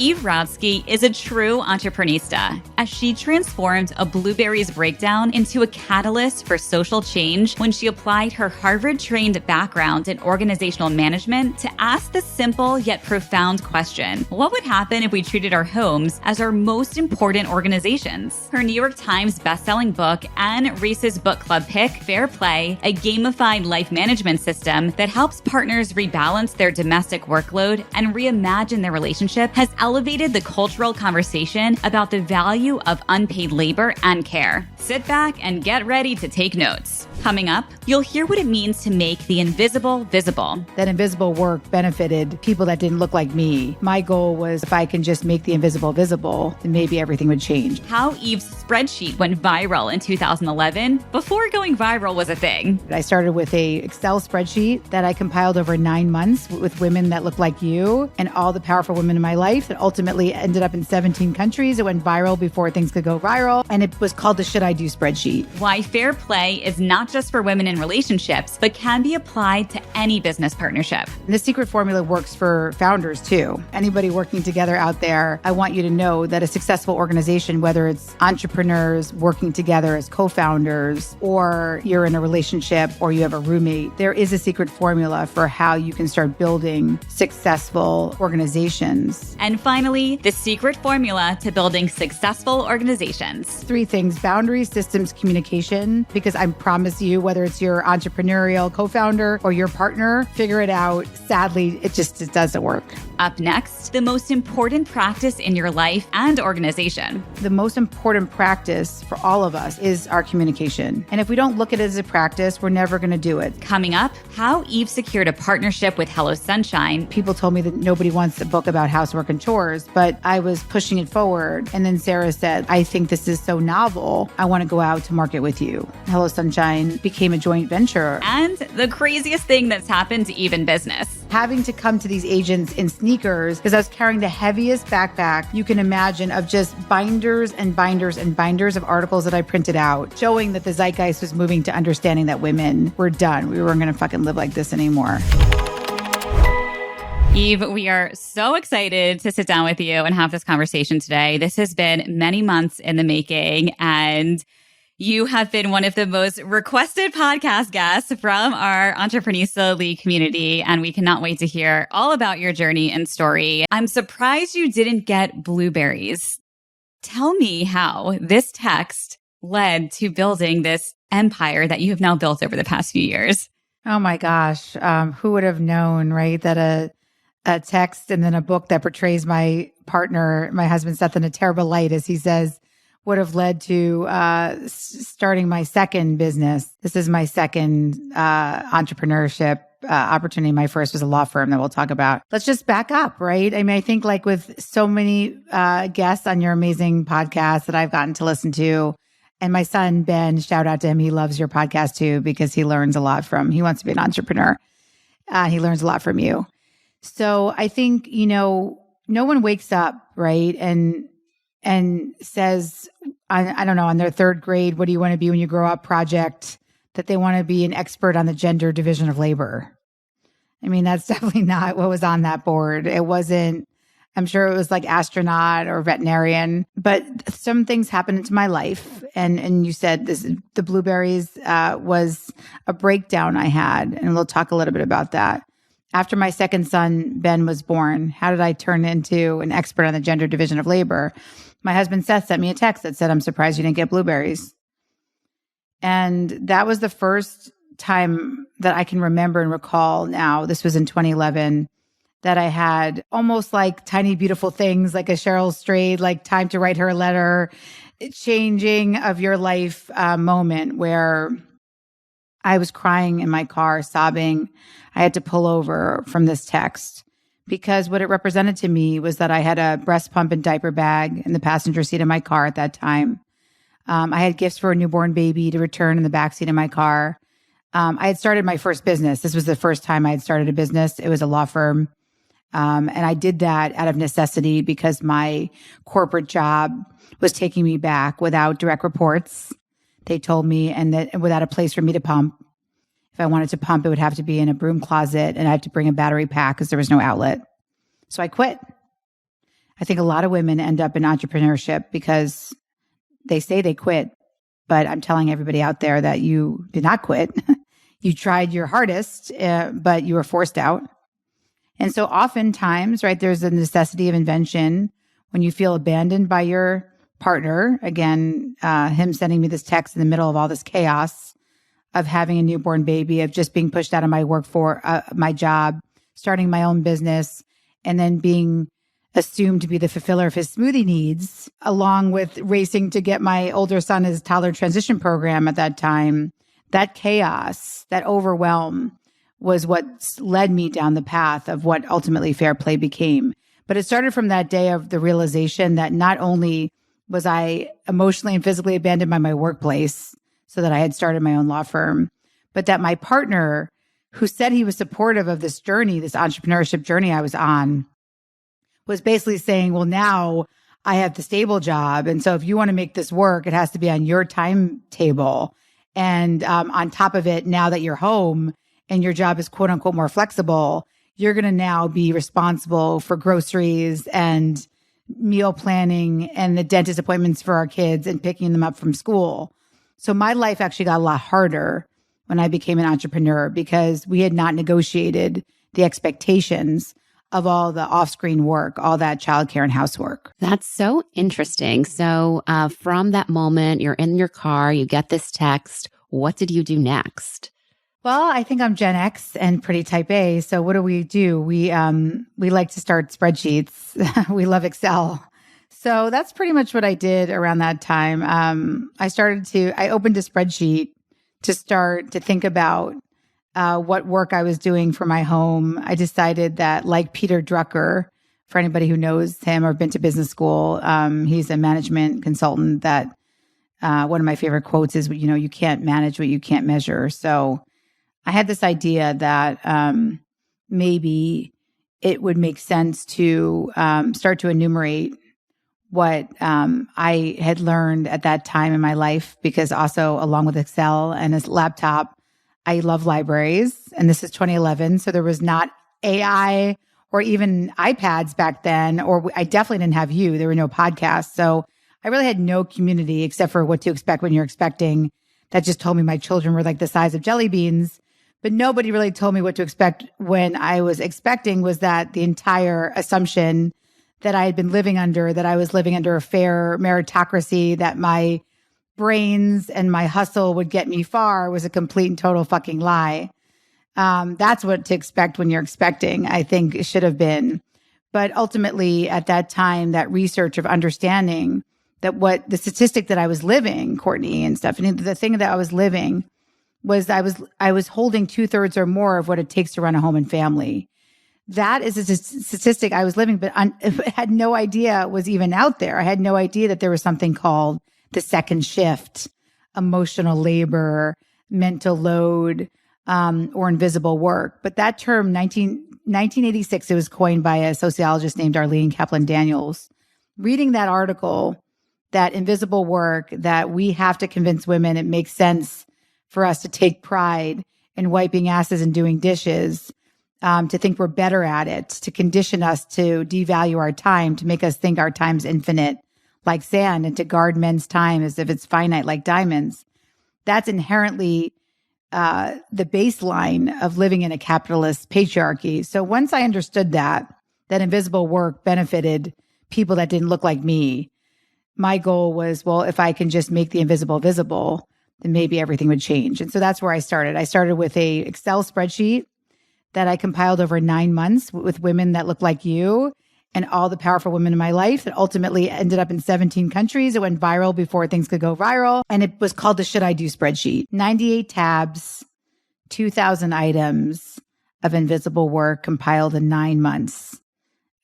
Eve Rodsky is a true entreprenista, as she transformed a blueberries breakdown into a catalyst for social change when she applied her Harvard-trained background in organizational management to ask the simple yet profound question: what would happen if we treated our homes as our most important organizations? Her New York Times bestselling book and Reese's Book Club pick, Fair Play, a gamified life management system that helps partners rebalance their domestic workload and reimagine their relationship, has elevated the cultural conversation about the value of unpaid labor and care. Sit back and get ready to take notes. Coming up, you'll hear what it means to make the invisible visible. That invisible work benefited people that didn't look like me. My goal was, if I can just make the invisible visible, then maybe everything would change. How Eve's spreadsheet went viral in 2011 before going viral was a thing. I started with a Excel spreadsheet that I compiled over 9 months with women that looked like you and all the powerful women in my life that ultimately ended up in 17 countries. It went viral before things could go viral. And it was called the Should I Do spreadsheet. Why Fair Play is not just for women in relationships, but can be applied to any business partnership. And the secret formula works for founders too. Anybody working together out there, I want you to know that a successful organization, whether it's entrepreneurs working together as co-founders, or you're in a relationship, or you have a roommate, there is a secret formula for how you can start building successful organizations. And finally, the secret formula to building successful organizations. 3 things: boundaries, systems, communication. Because I promise you, whether it's your entrepreneurial co-founder or your partner, figure it out. Sadly, it doesn't work. Up next, the most important practice in your life and organization. The most important practice for all of us is our communication. And if we don't look at it as a practice, we're never going to do it. Coming up, how Eve secured a partnership with Hello Sunshine. People told me that nobody wants a book about housework and chores, but I was pushing it forward. And then Sarah said, I think this is so novel. I want to go out to market with you. Hello Sunshine became a joint venture. And the craziest thing that's happened to Eve in business. Having to come to these agents in sneakers, because I was carrying the heaviest backpack you can imagine, of just binders and binders and binders of articles that I printed out, showing that the zeitgeist was moving to understanding that women were done. We weren't going to fucking live like this anymore. Eve, we are so excited to sit down with you and have this conversation today. This has been many months in the making, and you have been one of the most requested podcast guests from our Entreprenista League community, and we cannot wait to hear all about your journey and story. I'm surprised you didn't get blueberries. Tell me how this text led to building this empire that you have now built over the past few years. Oh my gosh. Who would have known, right? That a text and then a book that portrays my partner, my husband Seth, in a terrible light, as he says, would have led to starting my second business. This is my second entrepreneurship opportunity. My first was a law firm that we'll talk about. Let's just back up, right? I mean, I think like with so many guests on your amazing podcast that I've gotten to listen to, and my son, Ben, shout out to him. He loves your podcast too, because he learns a lot he wants to be an entrepreneur. He learns a lot from you. So I think, no one wakes up, right? And says, I don't know, on their 3rd grade, what do you want to be when you grow up project, that they want to be an expert on the gender division of labor. I mean, that's definitely not what was on that board. It wasn't, I'm sure it was like astronaut or veterinarian, but some things happened into my life. And you said the blueberries was a breakdown I had. And we'll talk a little bit about that. After my second son, Ben, was born, how did I turn into an expert on the gender division of labor? My husband, Seth, sent me a text that said, I'm surprised you didn't get blueberries. And that was the first time that I can remember and recall now, this was in 2011, that I had almost like tiny, beautiful things, like a Cheryl Strayed, like time to write her a letter, changing of your life moment where I was crying in my car, sobbing. I had to pull over from this text because what it represented to me was that I had a breast pump and diaper bag in the passenger seat of my car at that time. I had gifts for a newborn baby to return in the backseat of my car. I had started my first business. This was the first time I had started a business. It was a law firm. And I did that out of necessity because my corporate job was taking me back without direct reports. They told me, and that without a place for me to pump. If I wanted to pump, it would have to be in a broom closet, and I had to bring a battery pack because there was no outlet. So I quit. I think a lot of women end up in entrepreneurship because they say they quit, but I'm telling everybody out there that you did not quit. You tried your hardest, but you were forced out. And so oftentimes, right, there's a necessity of invention when you feel abandoned by your partner. Again, him sending me this text in the middle of all this chaos of having a newborn baby, of just being pushed out of my work for my job, starting my own business, and then being assumed to be the fulfiller of his smoothie needs, along with racing to get my older son his toddler transition program at that time. That chaos, that overwhelm was what led me down the path of what ultimately Fair Play became. But it started from that day of the realization that not only was I emotionally and physically abandoned by my workplace, so that I had started my own law firm, but that my partner, who said he was supportive of this journey, this entrepreneurship journey I was on, was basically saying, well, now I have the stable job. And so if you want to make this work, it has to be on your timetable. And on top of it, now that you're home and your job is quote unquote more flexible, you're going to now be responsible for groceries and meal planning and the dentist appointments for our kids and picking them up from school. So my life actually got a lot harder when I became an entrepreneur because we had not negotiated the expectations of all the off-screen work, all that childcare and housework. That's so interesting. So from that moment, you're in your car, you get this text. What did you do next? Well, I think I'm Gen X and pretty type A. So what do? We like to start spreadsheets. We love Excel. So that's pretty much what I did around that time. I opened a spreadsheet to start to think about what work I was doing for my home. I decided that, like Peter Drucker, for anybody who knows him or been to business school, he's a management consultant that one of my favorite quotes is, you can't manage what you can't measure. So I had this idea that maybe it would make sense to start to enumerate what I had learned at that time in my life, because also along with Excel and his laptop, I love libraries. And this is 2011. So there was not AI or even iPads back then, or I definitely didn't have you. There were no podcasts. So I really had no community except for what to expect when you're expecting. That just told me my children were like the size of jelly beans. But nobody really told me what to expect when I was expecting was that the entire assumption that I had been living under, that I was living under a fair meritocracy, that my brains and my hustle would get me far, was a complete and total fucking lie. That's what to expect when you're expecting, I think it should have been. But ultimately at that time, that research of understanding that what the statistic that I was living, Courtney and Stephanie, the thing that I was living was I was holding 2/3 or more of what it takes to run a home and family. That is a statistic I was living, but I had no idea it was even out there. I had no idea that there was something called the second shift, emotional labor, mental load, or invisible work. But that term, 1986, it was coined by a sociologist named Arlene Kaplan-Daniels. Reading that article, that invisible work, that we have to convince women it makes sense for us to take pride in wiping asses and doing dishes, to think we're better at it, to condition us to devalue our time, to make us think our time's infinite like sand, and to guard men's time as if it's finite like diamonds. That's inherently the baseline of living in a capitalist patriarchy. So once I understood that invisible work benefited people that didn't look like me, my goal was, well, if I can just make the invisible visible, then maybe everything would change. And so that's where I started. I started with a Excel spreadsheet that I compiled over 9 months with women that looked like you and all the powerful women in my life that ultimately ended up in 17 countries. It went viral before things could go viral. And it was called the Should I Do spreadsheet. 98 tabs, 2,000 items of invisible work compiled in 9 months.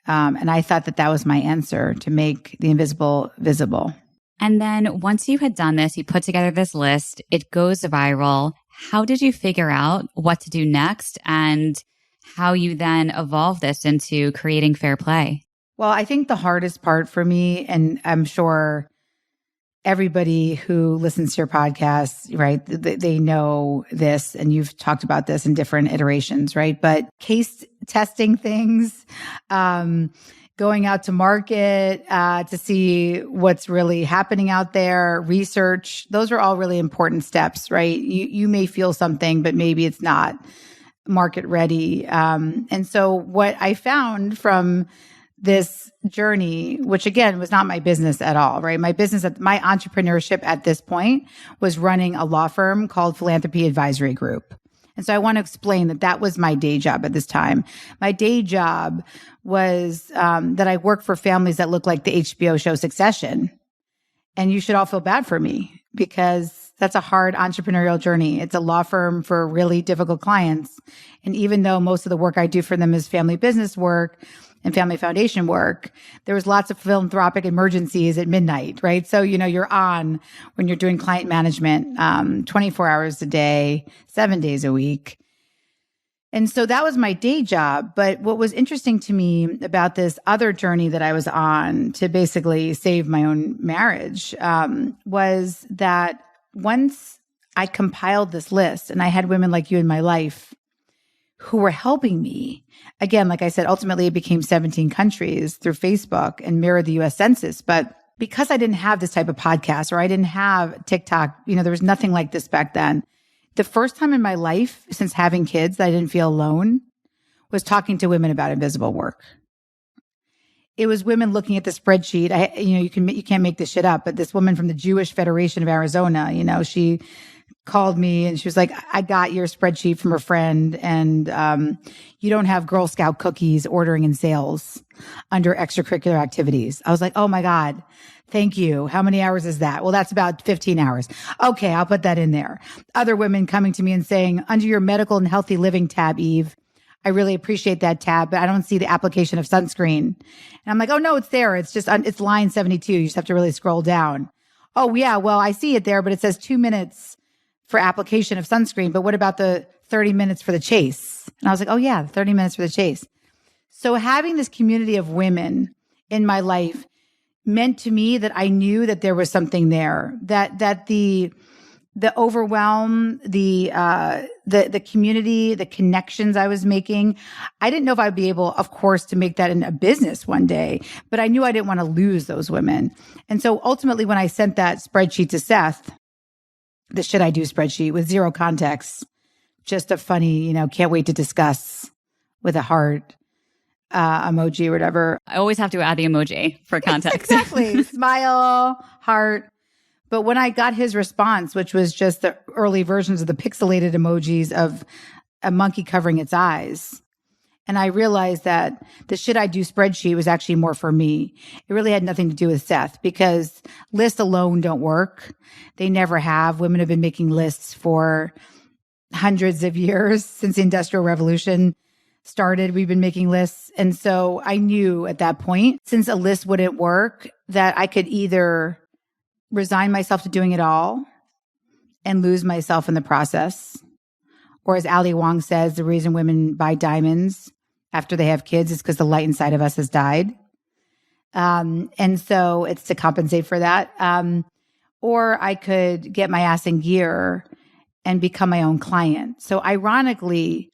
And I thought that was my answer to make the invisible visible. And then once you had done this, you put together this list, it goes viral. How did you figure out what to do next and how you then evolve this into creating Fair Play? Well, I think the hardest part for me, and I'm sure everybody who listens to your podcast, right, they know this, and you've talked about this in different iterations, right? But case testing things going out to market to see what's really happening out there, research. Those are all really important steps, right? You may feel something, but maybe it's not market ready. And so what I found from this journey, which again was not my business at all, right? My entrepreneurship at this point was running a law firm called Philanthropy Advisory Group. And so I want to explain that was my day job at this time. My day job was that I worked for families that look like the HBO show Succession. And you should all feel bad for me because that's a hard entrepreneurial journey. It's a law firm for really difficult clients. And even though most of the work I do for them is family business work and family foundation work, there was lots of philanthropic emergencies at midnight, right? So, you're on when you're doing client management 24 hours a day, 7 days a week. And so that was my day job. But what was interesting to me about this other journey that I was on to basically save my own marriage was that once I compiled this list and I had women like you in my life who were helping me, again, like I said, ultimately it became 17 countries through Facebook and mirrored the US Census. But because I didn't have this type of podcast or I didn't have TikTok, there was nothing like this back then. The first time in my life since having kids that I didn't feel alone was talking to women about invisible work. It was women looking at the spreadsheet. You can't make this shit up, but this woman from the Jewish Federation of Arizona, she called me and she was like, I got your spreadsheet from a friend and you don't have Girl Scout cookies ordering in sales under extracurricular activities. I was like, oh my God, thank you. How many hours is that? Well, that's about 15 hours. Okay, I'll put that in there. Other women coming to me and saying, under your medical and healthy living tab, Eve, I really appreciate that tab, but I don't see the application of sunscreen. And I'm like, oh no, it's there. It's line 72. You just have to really scroll down. Oh yeah, well, I see it there, but it says 2 minutes for application of sunscreen, but what about the 30 minutes for the chase? And I was like, oh yeah, 30 minutes for the chase. So having this community of women in my life meant to me that I knew that there was something there, that the overwhelm, the community, the connections I was making, I didn't know if I'd be able, of course, to make that in a business one day, but I knew I didn't want to lose those women. And so ultimately, when I sent that spreadsheet to Seth, the Should I Do spreadsheet with zero context, just a funny, can't wait to discuss with a heart emoji or whatever. I always have to add the emoji for context. Exactly. Smile, heart. But when I got his response, which was just the early versions of the pixelated emojis of a monkey covering its eyes, and I realized that the Should I Do spreadsheet was actually more for me. It really had nothing to do with Seth because lists alone don't work. They never have. Women have been making lists for hundreds of years since the Industrial Revolution started. We've been making lists. And so I knew at that point, since a list wouldn't work, that I could either resign myself to doing it all and lose myself in the process. Or as Ali Wong says, the reason women buy diamonds after they have kids is because the light inside of us has died. And so it's to compensate for that. Or I could get my ass in gear and become my own client. So ironically,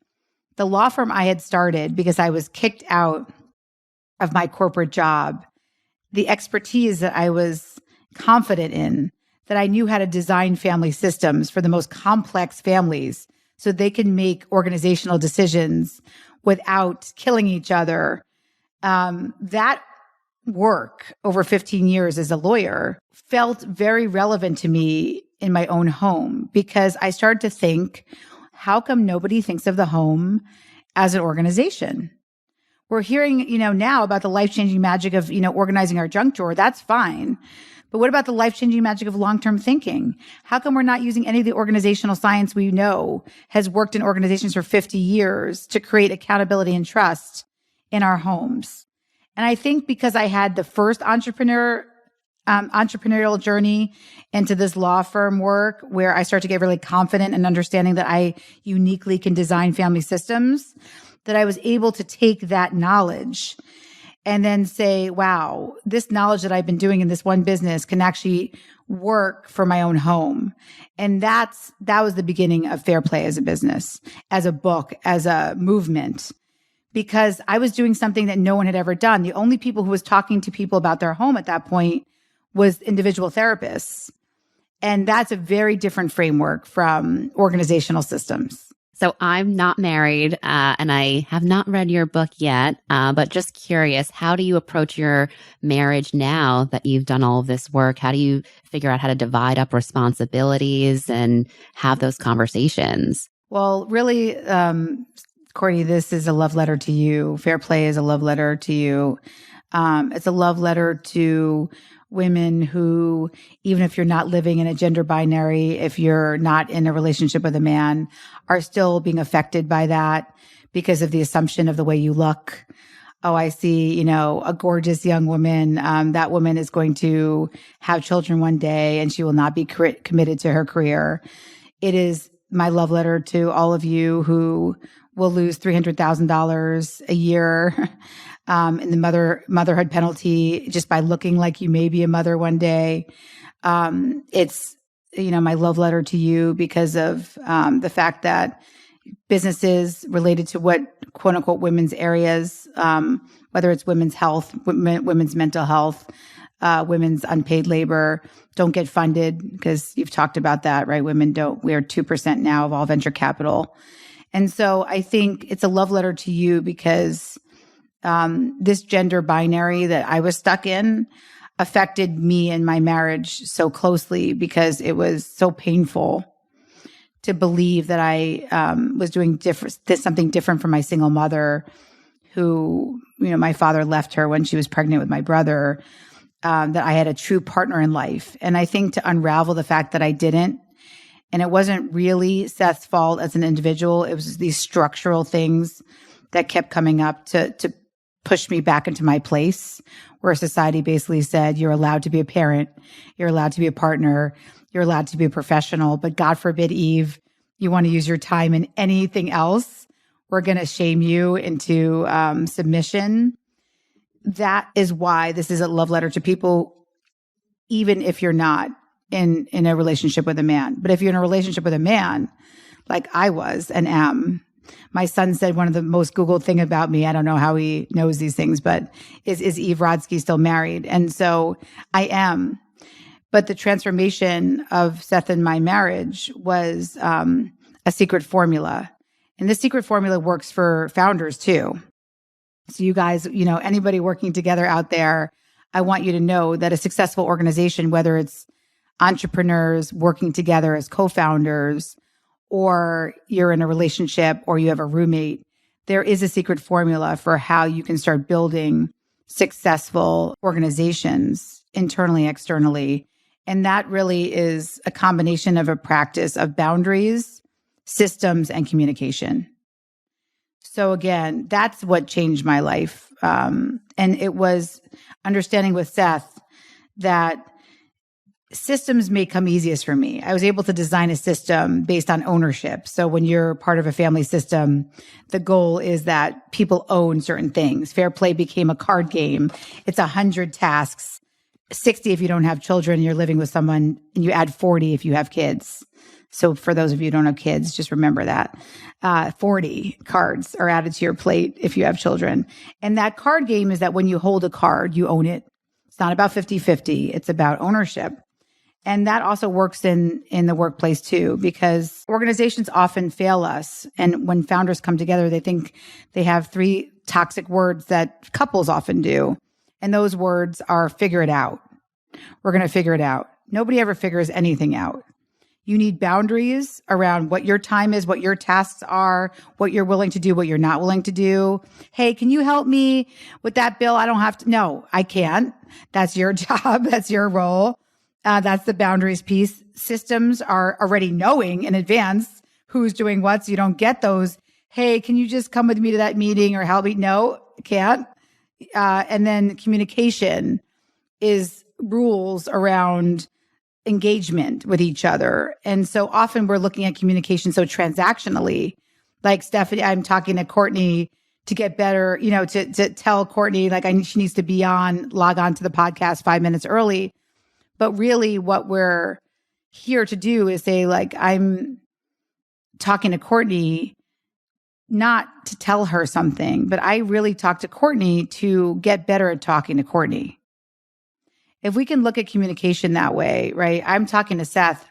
the law firm I had started because I was kicked out of my corporate job, the expertise that I was confident in, that I knew how to design family systems for the most complex families so they can make organizational decisions without killing each other. That work over 15 years as a lawyer felt very relevant to me in my own home because I started to think, how come nobody thinks of the home as an organization? We're hearing, now about the life-changing magic of, organizing our junk drawer. That's fine. But what about the life-changing magic of long-term thinking? How come we're not using any of the organizational science we know has worked in organizations for 50 years to create accountability and trust in our homes? And I think because I had the first entrepreneurial journey into this law firm work where I start to get really confident and understanding that I uniquely can design family systems, that I was able to take that knowledge and then say, wow, this knowledge that I've been doing in this one business can actually work for my own home. And that was the beginning of Fair Play as a business, as a book, as a movement. because I was doing something that no one had ever done. The only people who was talking to people about their home at that point was individual therapists. And that's a very different framework from organizational systems. So I'm not married and I have not read your book yet, but just curious, how do you approach your marriage now that you've done all of this work? How do you figure out how to divide up responsibilities and have those conversations? Well, really, Courtney, this is a love letter to you. Fair Play is a love letter to you. It's a love letter to women who, even if you're not living in a gender binary, if you're not in a relationship with a man, are still being affected by that because of the assumption of the way you look. Oh, I see, a gorgeous young woman. That woman is going to have children one day and she will not be committed to her career. It is my love letter to all of you who will lose $300,000 a year in the motherhood penalty just by looking like you may be a mother one day. It's, my love letter to you because of the fact that businesses related to what quote unquote women's areas, whether it's women's health, women's mental health, women's unpaid labor, don't get funded because you've talked about that, right? We are 2% now of all venture capital. And so I think it's a love letter to you because this gender binary that I was stuck in affected me and my marriage so closely because it was so painful to believe that I was doing something different from my single mother who, my father left her when she was pregnant with my brother, that I had a true partner in life. And I think to unravel the fact that I didn't, and it wasn't really Seth's fault as an individual, it was these structural things that kept coming up to push me back into my place where society basically said, you're allowed to be a parent, you're allowed to be a partner, you're allowed to be a professional, but God forbid, Eve, you want to use your time in anything else, we're going to shame you into submission. That is why this is a love letter to people, even if you're not in a relationship with a man. But if you're in a relationship with a man, like I was and am, my son said one of the most Googled thing about me, I don't know how he knows these things, but is Eve Rodsky still married? And so I am. But the transformation of Seth and my marriage was a secret formula. And this secret formula works for founders too. So you guys, anybody working together out there, I want you to know that a successful organization, whether it's entrepreneurs working together as co-founders, or you're in a relationship or you have a roommate, there is a secret formula for how you can start building successful organizations internally, externally. And that really is a combination of a practice of boundaries, systems, and communication. So again, that's what changed my life. And it was understanding with Seth that systems may come easiest for me. I was able to design a system based on ownership. So when you're part of a family system, the goal is that people own certain things. Fair Play became a card game. It's 100 tasks, 60 if you don't have children, you're living with someone, and you add 40 if you have kids. So for those of you who don't have kids, just remember that. 40 cards are added to your plate if you have children. And that card game is that when you hold a card, you own it. It's not about 50-50. It's about ownership. And that also works in the workplace too, because organizations often fail us. And when founders come together, they think they have 3 toxic words that couples often do. And those words are figure it out. We're going to figure it out. Nobody ever figures anything out. You need boundaries around what your time is, what your tasks are, what you're willing to do, what you're not willing to do. Hey, can you help me with that bill? I don't have to. No, I can't. That's your job. That's your role. That's the boundaries piece. Systems are already knowing in advance who's doing what, so you don't get those. Hey, can you just come with me to that meeting or help me? No, can't. And then communication is rules around engagement with each other. And so often we're looking at communication so transactionally. Like Stephanie, I'm talking to Courtney to get better, to tell Courtney, she needs to log on to the podcast 5 minutes early. But really what we're here to do is say, I'm talking to Courtney not to tell her something, but I really talk to Courtney to get better at talking to Courtney. If we can look at communication that way, right? I'm talking to Seth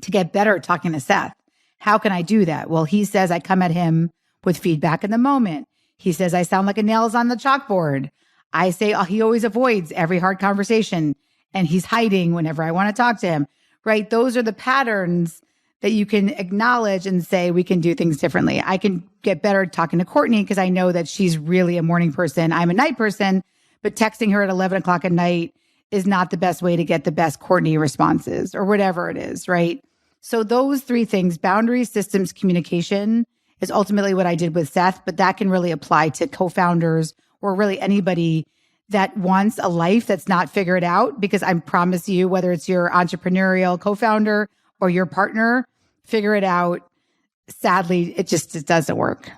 to get better at talking to Seth. How can I do that? Well, he says I come at him with feedback in the moment. He says I sound like a nails on the chalkboard. I say he always avoids every hard conversation and he's hiding whenever I want to talk to him, right? Those are the patterns that you can acknowledge and say we can do things differently. I can get better at talking to Courtney because I know that she's really a morning person. I'm a night person, but texting her at 11 o'clock at night is not the best way to get the best Courtney responses or whatever it is, right? So those three things, boundaries, systems, communication, is ultimately what I did with Seth, but that can really apply to co-founders or really anybody that wants a life that's not figured out, because I promise you, whether it's your entrepreneurial co-founder or your partner, figure it out. Sadly, it doesn't work.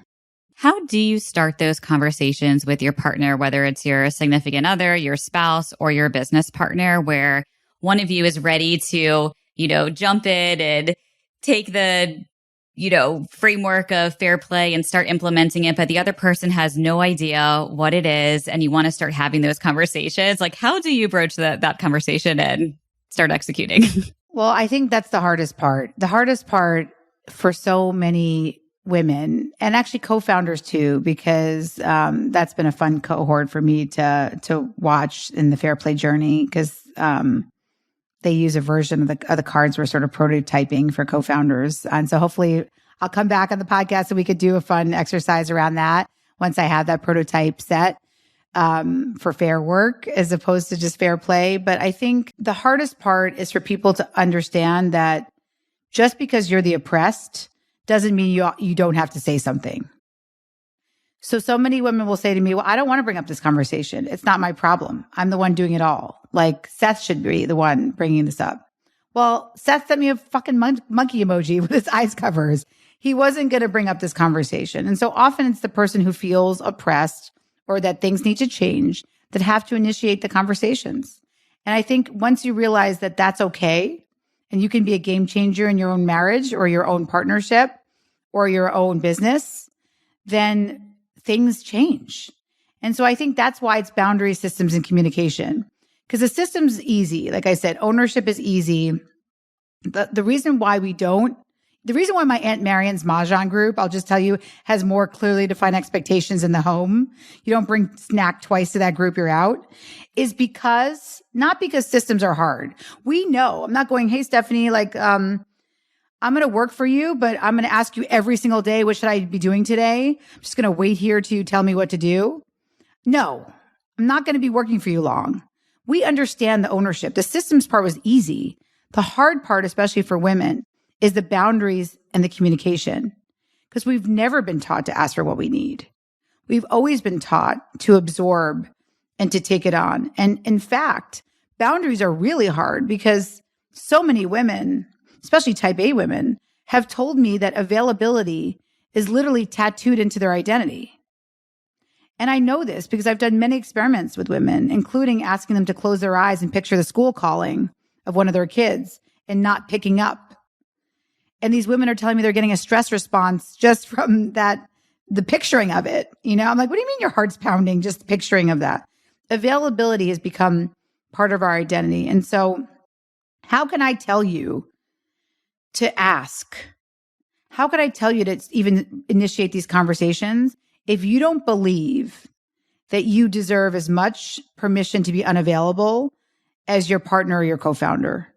How do you start those conversations with your partner, whether it's your significant other, your spouse, or your business partner, where one of you is ready to, jump in and take the, framework of fair play and start implementing it, but the other person has no idea what it is and you want to start having those conversations? Like, how do you broach that conversation and start executing? Well, I think that's the hardest part. The hardest part for so many women and actually co-founders too, because that's been a fun cohort for me to watch in the Fair Play journey, because they use a version of the cards we're sort of prototyping for co-founders. And so hopefully I'll come back on the podcast and we could do a fun exercise around that once I have that prototype set for fair work as opposed to just fair play. But I think the hardest part is for people to understand that just because you're the oppressed doesn't mean you don't have to say something. So many women will say to me, well, I don't want to bring up this conversation. It's not my problem. I'm the one doing it all. Like, Seth should be the one bringing this up. Well, Seth sent me a fucking monkey emoji with his eyes covers. He wasn't going to bring up this conversation. And so often it's the person who feels oppressed or that things need to change that have to initiate the conversations. And I think once you realize that that's okay, and you can be a game changer in your own marriage or your own partnership or your own business, then things change. And so I think that's why it's boundary, systems, and communication. Because the system's easy. Like I said, ownership is easy. The reason why my Aunt Marion's Mahjong group, I'll just tell you, has more clearly defined expectations in the home. You don't bring snack twice to that group, you're out, is not because systems are hard. We know, I'm not going, hey, Stephanie, I'm going to work for you, but I'm going to ask you every single day, what should I be doing today? I'm just going to wait here till you tell me what to do. No, I'm not going to be working for you long. We understand the ownership. The systems part was easy. The hard part, especially for women, is the boundaries and the communication, because we've never been taught to ask for what we need. We've always been taught to absorb and to take it on. And in fact, boundaries are really hard because so many women, especially type A women, have told me that availability is literally tattooed into their identity. And I know this because I've done many experiments with women, including asking them to close their eyes and picture the school calling of one of their kids and not picking up. And these women are telling me they're getting a stress response just from the picturing of it. I'm like, what do you mean your heart's pounding? Just the picturing of that. Availability has become part of our identity. And so how can I tell you to ask? How could I tell you to even initiate these conversations if you don't believe that you deserve as much permission to be unavailable as your partner or your co-founder?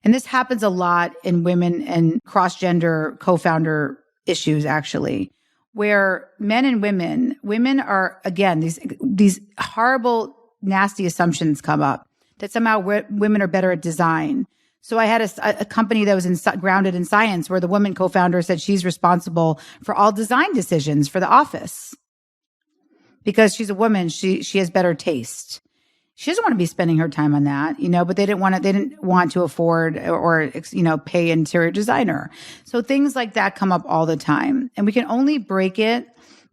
And this happens a lot in women and cross-gender co-founder issues, actually, where men and women are, again, these horrible, nasty assumptions come up that somehow women are better at design. So I had a company that was grounded in science where the woman co-founder said she's responsible for all design decisions for the office because she's a woman. She has better taste. She doesn't want to be spending her time on that, but they didn't want to afford or pay interior designer. So things like that come up all the time. And we can only break it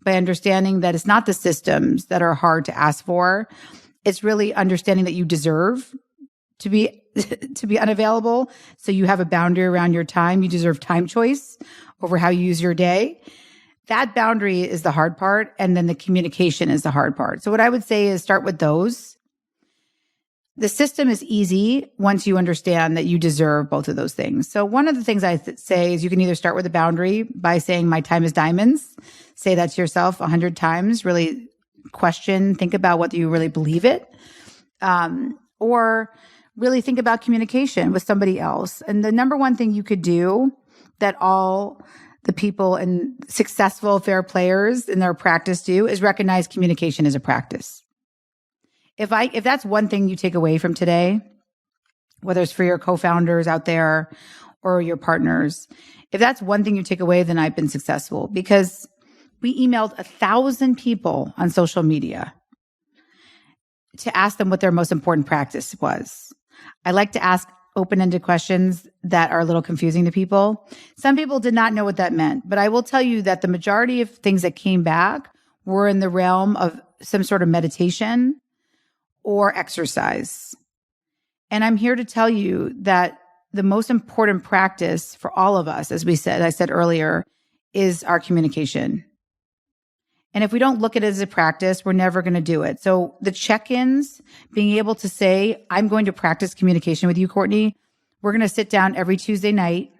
by understanding that it's not the systems that are hard to ask for. It's really understanding that you deserve to be unavailable. So you have a boundary around your time. You deserve time choice over how you use your day. that boundary is the hard part. And then the communication is the hard part. So what I would say is start with those. The system is easy once you understand that you deserve both of those things. So one of the things I say is you can either start with a boundary by saying my time is diamonds. Say that to yourself 100 times, really question, think about whether you really believe it. Or really think about communication with somebody else. And the number one thing you could do that all the people and successful fair players in their practice do is recognize communication as a practice. If that's one thing you take away from today, whether it's for your co-founders out there or your partners, if that's one thing you take away, then I've been successful, because we emailed 1,000 people on social media to ask them what their most important practice was. I like to ask open-ended questions that are a little confusing to people. Some people did not know what that meant, but I will tell you that the majority of things that came back were in the realm of some sort of meditation or exercise. And I'm here to tell you that the most important practice for all of us, as I said earlier, is our communication. And if we don't look at it as a practice, we're never going to do it. So the check-ins, being able to say, I'm going to practice communication with you, Courtney. We're going to sit down every Tuesday night.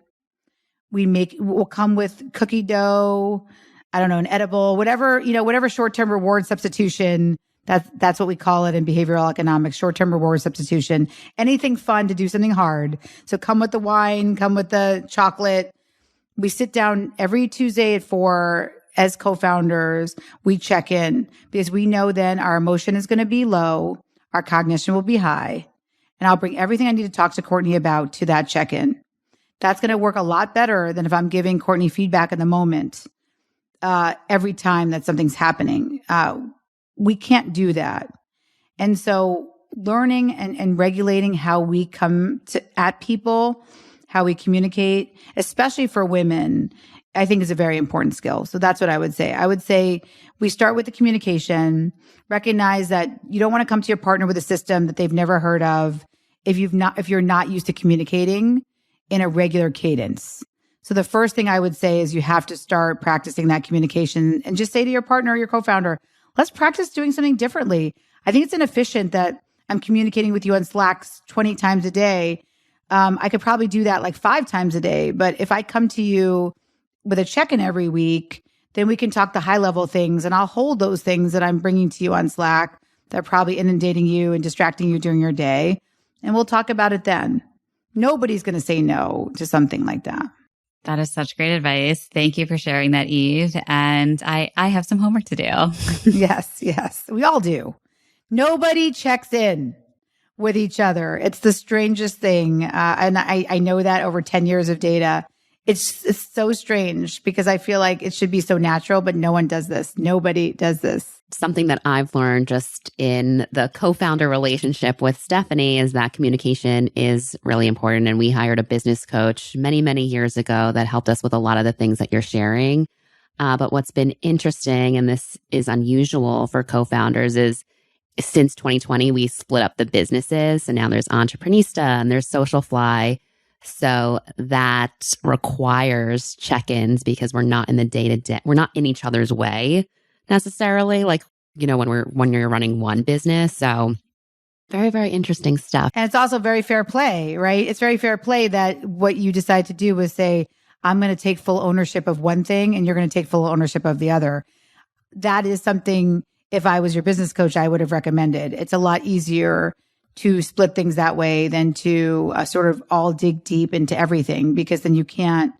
We'll come with cookie dough, I don't know, an edible, whatever short-term reward substitution. That's what we call it in behavioral economics, short-term reward substitution. Anything fun to do something hard. So come with the wine, come with the chocolate. We sit down every Tuesday at 4. As co-founders, we check in because we know then our emotion is going to be low, our cognition will be high, and I'll bring everything I need to talk to Courtney about to that check-in. That's going to work a lot better than if I'm giving Courtney feedback in the moment every time that something's happening. We can't do that. And so learning and regulating how we come at people, how we communicate, especially for women, I think is a very important skill. So that's what I would say. I would say we start with the communication, recognize that you don't want to come to your partner with a system that they've never heard of if you're not used to communicating in a regular cadence. So the first thing I would say is you have to start practicing that communication and just say to your partner or your co-founder, let's practice doing something differently. I think it's inefficient that I'm communicating with you on Slack 20 times a day. I could probably do that like 5 times a day. But if I come to you with a check-in every week, then we can talk the high-level things, and I'll hold those things that I'm bringing to you on Slack that are probably inundating you and distracting you during your day, and we'll talk about it then. Nobody's going to say no to something like that. That is such great advice. Thank you for sharing that, Eve. And I have some homework to do. Yes. We all do. Nobody checks in with each other. It's the strangest thing. And I know that over 10 years of data. It's so strange because I feel like it should be so natural, but no one does this. Nobody does this. Something that I've learned just in the co-founder relationship with Stephanie is that communication is really important. And we hired a business coach many, many years ago that helped us with a lot of the things that you're sharing. But what's been interesting, and this is unusual for co-founders, is since 2020, we split up the businesses. And now there's Entreprenista and there's Social Fly. So that requires check-ins because we're not in the day-to-day, we're not in each other's way necessarily, like, when you're running one business. So very, very interesting stuff. And it's also very fair play, right? It's very fair play that what you decide to do was say, I'm going to take full ownership of one thing and you're going to take full ownership of the other. That is something, if I was your business coach, I would have recommended. It's a lot easier to split things that way than to sort of all dig deep into everything, because then you can't,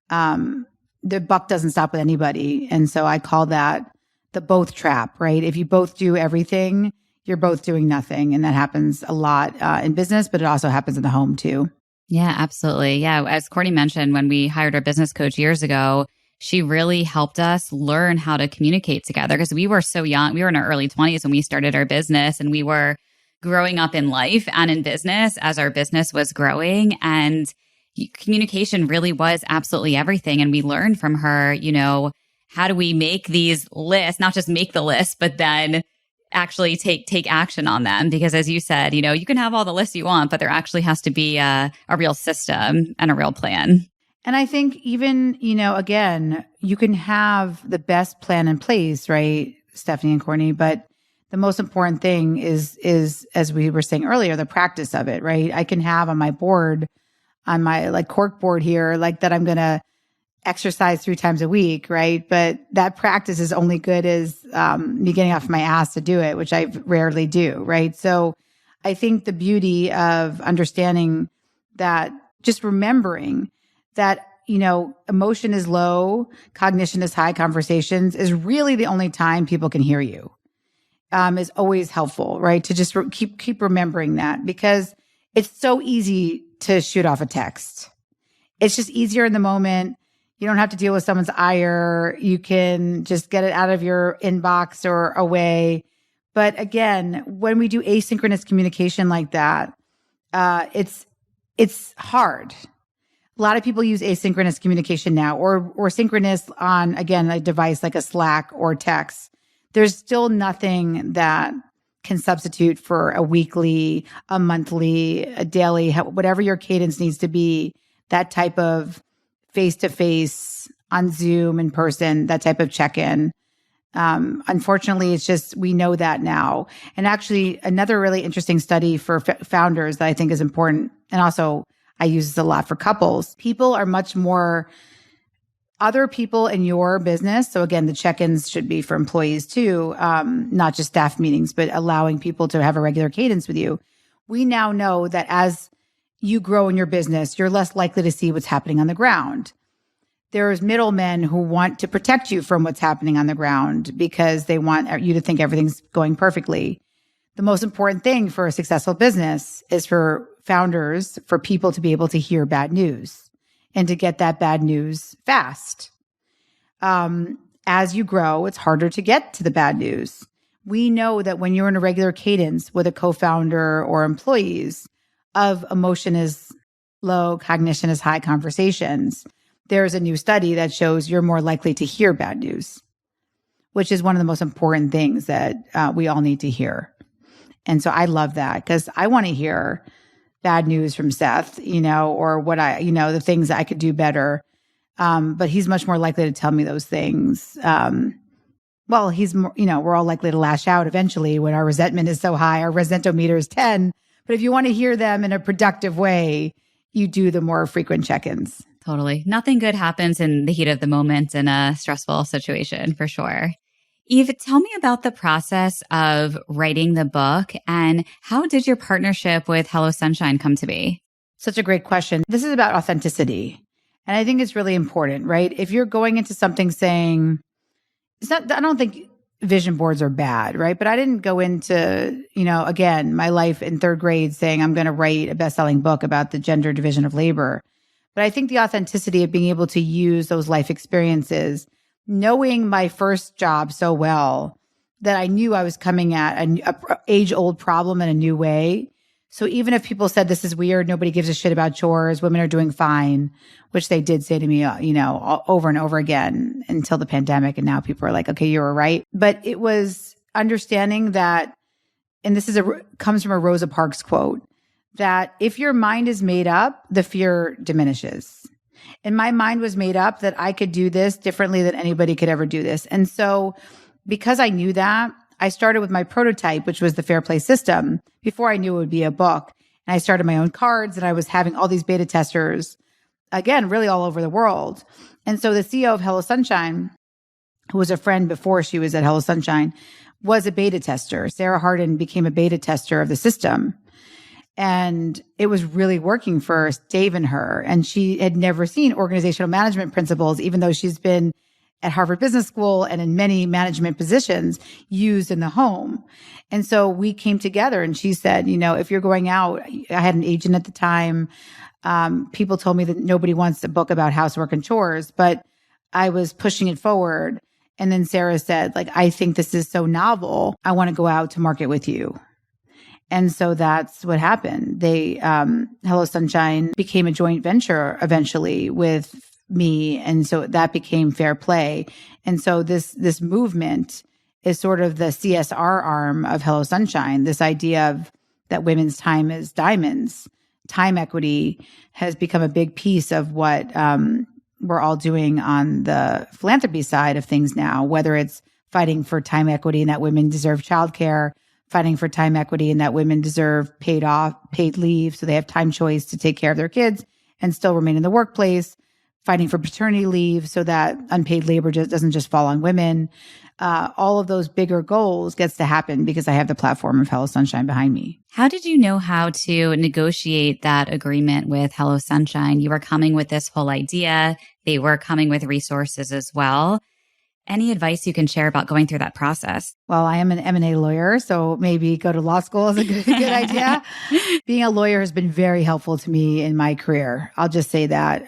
the buck doesn't stop with anybody. And so I call that the both trap, right? If you both do everything, you're both doing nothing. And that happens a lot in business, but it also happens in the home too. Yeah, absolutely. Yeah. As Courtney mentioned, when we hired our business coach years ago, she really helped us learn how to communicate together because we were so young. We were in our early 20s when we started our business, and we were growing up in life and in business as our business was growing. And communication really was absolutely everything. And we learned from her, how do we make these lists, not just make the list, but then actually take action on them? Because as you said, you can have all the lists you want, but there actually has to be a real system and a real plan. And I think even, again, you can have the best plan in place, right, Stephanie and Courtney, but the most important thing is, as we were saying earlier, the practice of it, right? I can have on my board, on my like cork board here, like that I'm going to exercise 3 times a week, right? But that practice is only good as me getting off my ass to do it, which I rarely do, right? So I think the beauty of understanding that, just remembering that, emotion is low, cognition is high, conversations is really the only time people can hear you, is always helpful, right? To just keep remembering that, because it's so easy to shoot off a text. It's just easier in the moment. You don't have to deal with someone's ire. You can just get it out of your inbox or away. But again, when we do asynchronous communication like that, it's hard. A lot of people use asynchronous communication now, or synchronous on, again, a device like a Slack or text. There's still nothing that can substitute for a weekly, a monthly, a daily, whatever your cadence needs to be, that type of face-to-face on Zoom, in person, that type of check-in. Unfortunately, it's just, we know that now. And actually, another really interesting study for founders that I think is important, and also I use this a lot for couples. People are much more other people in your business. So again, the check-ins should be for employees too, not just staff meetings, but allowing people to have a regular cadence with you. We now know that as you grow in your business, you're less likely to see what's happening on the ground. There's middlemen who want to protect you from what's happening on the ground because they want you to think everything's going perfectly. The most important thing for a successful business is for founders, for people to be able to hear bad news and to get that bad news fast. As you grow, it's harder to get to the bad news. We know that when you're in a regular cadence with a co-founder or employees of emotion is low, cognition is high conversations, there's a new study that shows you're more likely to hear bad news, which is one of the most important things that we all need to hear. And so I love that, because I want to hear bad news from Seth, or what the things that I could do better. But he's much more likely to tell me those things. Well, he's more, we're all likely to lash out eventually when our resentment is so high. Our resentometer is 10. But if you want to hear them in a productive way, you do the more frequent check-ins. Totally. Nothing good happens in the heat of the moment in a stressful situation, for sure. Eve, tell me about the process of writing the book, and how did your partnership with Hello Sunshine come to be? Such a great question. This is about authenticity. And I think it's really important, right? If you're going into something saying, I don't think vision boards are bad, right? But I didn't go into, again, my life in 3rd grade saying I'm going to write a best-selling book about the gender division of labor. But I think the authenticity of being able to use those life experiences, knowing my first job so well that I knew I was coming at an age-old problem in a new way. So even if people said, this is weird, nobody gives a shit about chores, women are doing fine, which they did say to me, over and over again until the pandemic. And now people are like, okay, you were right. But it was understanding that, and this comes from a Rosa Parks quote, that if your mind is made up, the fear diminishes. And my mind was made up that I could do this differently than anybody could ever do this. And so because I knew that, I started with my prototype, which was the Fair Play system, before I knew it would be a book. And I started my own cards, and I was having all these beta testers, again, really all over the world. And so the CEO of Hello Sunshine, who was a friend before she was at Hello Sunshine, was a beta tester. Sarah Hardin became a beta tester of the system. And it was really working for Dave and her. And she had never seen organizational management principles, even though she's been at Harvard Business School and in many management positions used in the home. And so we came together, and she said, if you're going out, I had an agent at the time. People told me that nobody wants a book about housework and chores, but I was pushing it forward. And then Sarah said, I think this is so novel. I want to go out to market with you. And so that's what happened. Hello Sunshine became a joint venture eventually with me. And so that became Fair Play. And so this movement is sort of the CSR arm of Hello Sunshine, this idea of that women's time is diamonds, time equity has become a big piece of what we're all doing on the philanthropy side of things now, whether it's fighting for time equity and that women deserve childcare, fighting for time equity and that women deserve paid leave so they have time choice to take care of their kids and still remain in the workplace, fighting for paternity leave so that unpaid labor doesn't just fall on women. All of those bigger goals gets to happen because I have the platform of Hello Sunshine behind me. How did you know how to negotiate that agreement with Hello Sunshine? You were coming with this whole idea. They were coming with resources as well. Any advice you can share about going through that process? Well, I am an M&A lawyer, so maybe go to law school is a good idea. Being a lawyer has been very helpful to me in my career. I'll just say that.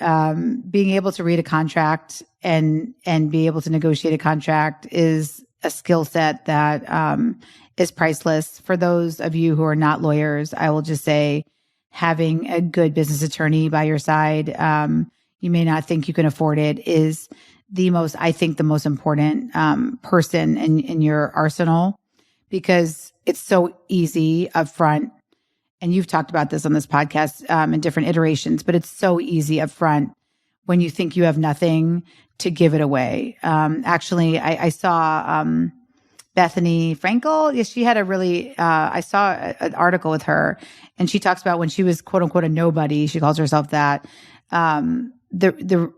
Being able to read a contract and be able to negotiate a contract is a skill set that is priceless. For those of you who are not lawyers, I will just say having a good business attorney by your side, you may not think you can afford it, is the most important person in your arsenal, because it's so easy up front. And you've talked about this on this podcast in different iterations, but it's so easy up front when you think you have nothing to give it away. Actually, I saw Bethany Frankel. Yeah, she had a really, I saw an article with her, and she talks about when she was quote unquote a nobody, she calls herself that, the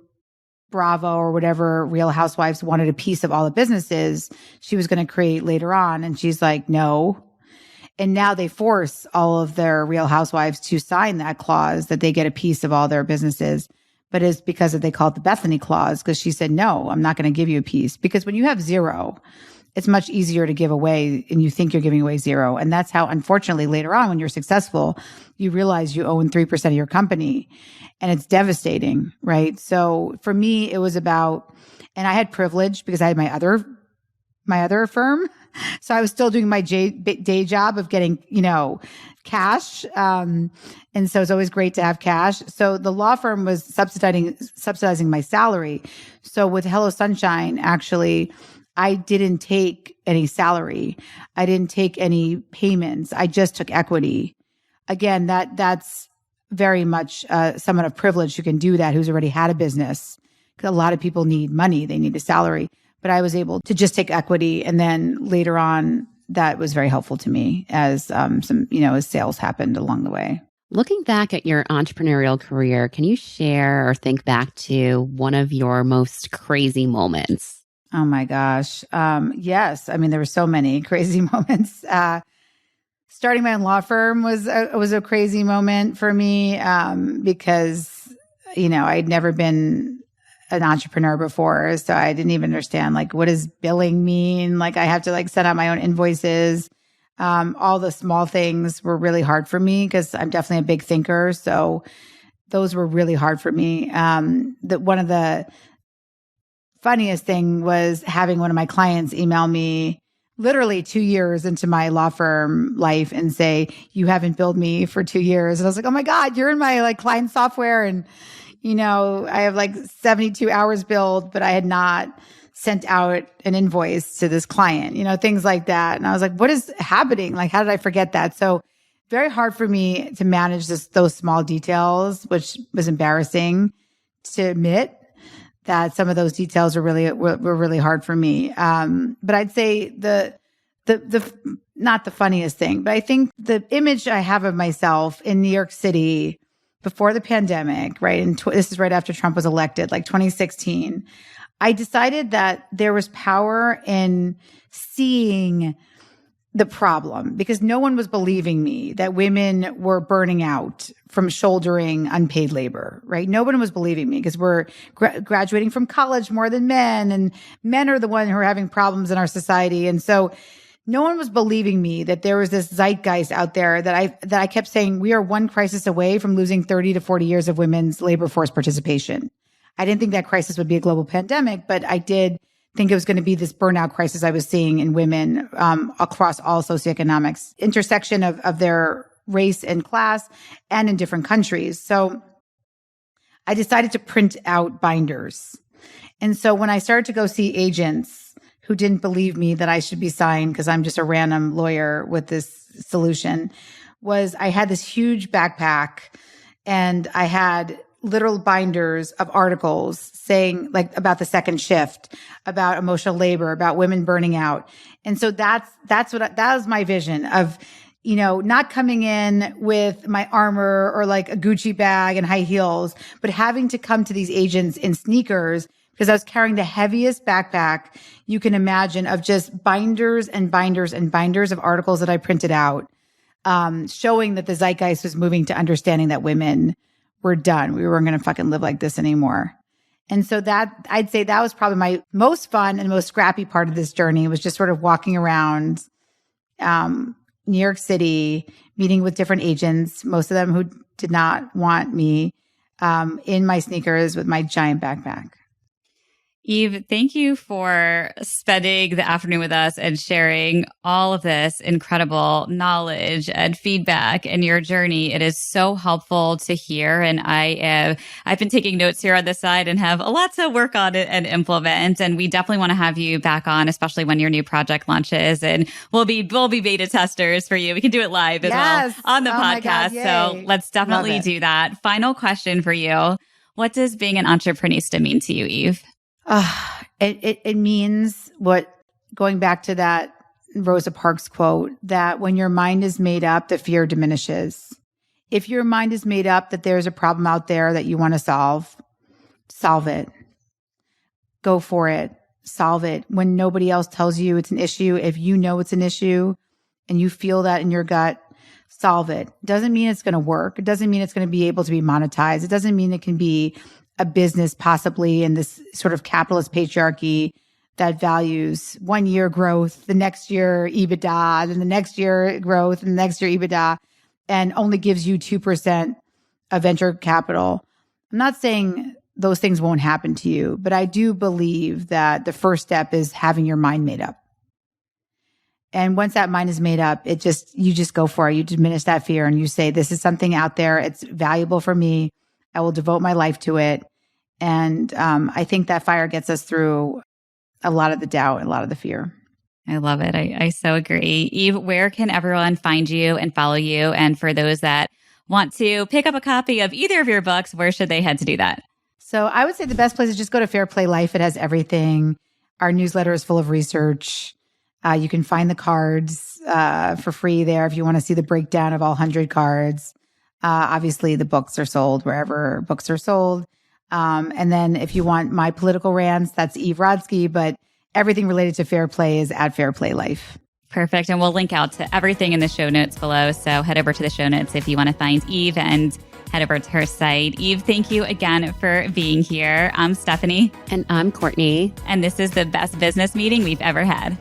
Bravo or whatever Real Housewives wanted a piece of all the businesses she was going to create later on. And she's like, no. And now they force all of their Real Housewives to sign that clause that they get a piece of all their businesses. But it's because they call it the Bethany clause, because she said, no, I'm not going to give you a piece. Because when you have zero, it's much easier to give away and you think you're giving away zero. And that's how, unfortunately, later on when you're successful, you realize you own 3% of your company, and it's devastating, right? So for me, it was about, and I had privilege because I had my other firm. So I was still doing my day job of getting, cash. And so it's always great to have cash. So the law firm was subsidizing my salary. So with Hello Sunshine, actually, I didn't take any salary. I didn't take any payments. I just took equity. Again, that's very much someone of privilege who can do that, who's already had a business. Because a lot of people need money. They need a salary. But I was able to just take equity. And then later on, that was very helpful to me as as sales happened along the way. Looking back at your entrepreneurial career, can you share or think back to one of your most crazy moments? Oh my gosh. Yes. I mean, there were so many crazy moments. Starting my own law firm was a crazy moment for me because, I'd never been an entrepreneur before. So I didn't even understand, what does billing mean? I have to send out my own invoices. All the small things were really hard for me because I'm definitely a big thinker. So those were really hard for me. One of the funniest thing was having one of my clients email me literally 2 years into my law firm life and say, you haven't billed me for 2 years. And I was like, oh my God, you're in my client software. And, I have 72 hours billed, but I had not sent out an invoice to this client, things like that. And I was like, what is happening? How did I forget that? So very hard for me to manage those small details, which was embarrassing to admit that some of those details were really hard for me. But I'd say the not the funniest thing, but I think the image I have of myself in New York City before the pandemic, right? And this is right after Trump was elected, 2016. I decided that there was power in seeing the problem because no one was believing me that women were burning out from shouldering unpaid labor, right? No one was believing me because we're graduating from college more than men, and men are the one who are having problems in our society. And so no one was believing me that there was this zeitgeist out there that I kept saying, we are one crisis away from losing 30 to 40 years of women's labor force participation. I didn't think that crisis would be a global pandemic, but I did think it was going to be this burnout crisis I was seeing in women across all socioeconomics, intersection of their race and class and in different countries. So I decided to print out binders. And so when I started to go see agents who didn't believe me that I should be signed because I'm just a random lawyer with this solution, was I had this huge backpack and I had literal binders of articles saying like about the second shift, about emotional labor, about women burning out. And so that was my vision of, not coming in with my armor or like a Gucci bag and high heels, but having to come to these agents in sneakers because I was carrying the heaviest backpack you can imagine of just binders and binders and binders of articles that I printed out, showing that the zeitgeist was moving to understanding that women were done. We weren't going to fucking live like this anymore. And so I'd say that was probably my most fun and most scrappy part of this journey, was just sort of walking around New York City, meeting with different agents, most of them who did not want me, in my sneakers with my giant backpack. Eve, thank you for spending the afternoon with us and sharing all of this incredible knowledge and feedback in your journey. It is so helpful to hear. And I've been taking notes here on the side and have a lot to work on it and implement. And we definitely want to have you back on, especially when your new project launches. And we'll be beta testers for you. We can do it live as well on the podcast. So let's definitely do that. Final question for you. What does being an entreprenista mean to you, Eve? It means going back to that Rosa Parks quote, that when your mind is made up, the fear diminishes. If your mind is made up that there's a problem out there that you want to solve it. Go for it. Solve it. When nobody else tells you it's an issue, if you know it's an issue and you feel that in your gut, solve it. Doesn't mean it's going to work. It doesn't mean it's going to be able to be monetized. It doesn't mean it can be a business possibly in this sort of capitalist patriarchy that values 1 year growth, the next year EBITDA, then the next year growth, and the next year EBITDA, and only gives you 2% of venture capital. I'm not saying those things won't happen to you, but I do believe that the first step is having your mind made up. And once that mind is made up, you just go for it. You diminish that fear and you say, this is something out there. It's valuable for me. I will devote my life to it. And I think that fire gets us through a lot of the doubt and a lot of the fear. I love it. I so agree. Eve, where can everyone find you and follow you? And for those that want to pick up a copy of either of your books, where should they head to do that? So I would say the best place is just go to Fair Play Life. It has everything. Our newsletter is full of research. You can find the cards for free there if you want to see the breakdown of all 100 cards. Obviously, the books are sold wherever books are sold. And then if you want my political rants, that's Eve Rodsky, but everything related to Fair Play is at Fair Play Life. Perfect. And we'll link out to everything in the show notes below. So head over to the show notes if you want to find Eve and head over to her site. Eve, thank you again for being here. I'm Stephanie. And I'm Courtney. And this is the best business meeting we've ever had.